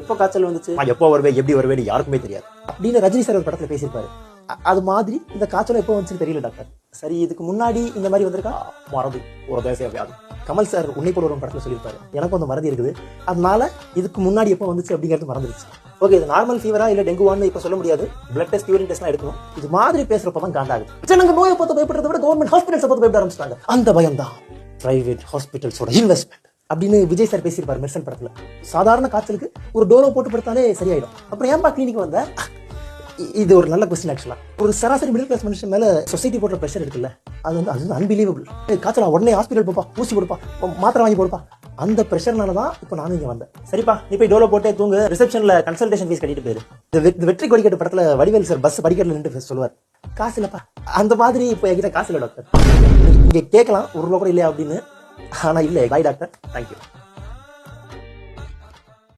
எப்போ காய்ச்சல் வந்துச்சு, எப்போ வருவேன், எப்படி வருவேன்னு யாருக்குமே தெரியாது அப்படின்னு ரஜினி சார் ஒரு படத்துல பேசியிருப்பாரு. அது மாதிரி இந்த காய்ச்சல் எப்போ வந்துச்சுன்னு தெரியல டாக்டர். சரி, இதுக்கு முன்னாடி இந்த மாதிரி வந்திருக்கா? மறதி ஒரு தேசிய வியாதி. கமல் சார் உன்னை போல ஒரு படத்துல சொல்லியிருப்பாரு, எனக்கும் அந்த மறதி இருக்குது, அதனால இதுக்கு முன்னாடி எப்போ வந்துச்சு அப்படிங்கிறது மறந்துருச்சு. ஓகே, இது நார்மல் ஃபீவரா இல்ல டெங்குவான்னு இப்ப சொல்ல முடியாது. பிளட் டெஸ்ட், யூரின் டெஸ்ட்லாம் எடுக்கணும். இது மாதிரி பேசுறப்பதான் காண்டாகுது. ஜனங்க நோயை பார்த்து பயப்படுறத விட கவர்மெண்ட் ஹாஸ்பிட்டல்ஸ் பார்த்து பயப்பட ஆரம்பிச்சிட்டாங்க. அந்த பயம் தான் பிரைவேட் ஹாஸ்பிட்டல்ஸோட இன்வெஸ்ட்மெண்ட் அப்படின்னு விஜய் சார் பேசியிருப்பாரு மெர்சன் படத்துல. சாதாரண காய்ச்சலுக்கு ஒரு டோலோ போட்டு படுத்தாலே சரியாயிடும். அப்புறம் ஏன்பா கிளினிக் வந்த? இது ஒரு நல்ல கொஸ்டின். ஆக்சுவலா ஒரு சராசரி மிடில் கிளாஸ் மனுஷன் மேல சொசைட்டி போடுற பிரஷர் இருக்குல்ல, அது வந்து அன்பிலீவபிள். காய்ச்சலா உடனே ஹாஸ்பிட்டல் போப்பா, ஊசி போடுப்பா, மாத்திரை வாங்கி போடுப்பா. அந்த பிரஷர்னால தான் இப்போ நானும் இங்க வந்தேன். சரிப்பா, நீ போய் டோலோ போட்டே தூங்கு, ரிசப்ஷன்ல கன்சல்டேஷன் ஃபீஸ் கட்டிட்டு போயிரு. இந்த வெற்றி கொடிக்கட்டு படத்துல வடிவேல் சார் பஸ் படிக்கட்டுல நின்று சொல்லுவார், காசு இல்லப்பா. அந்த மாதிரி இப்போ என்கிட்ட காசு இல்லை டாக்டர். நீங்க கேட்கலாம் 1 ரூபா கூட இல்லையா அப்படின்னு. ஆனா இல்லை. பாய் டாக்டர், தேங்க்யூ.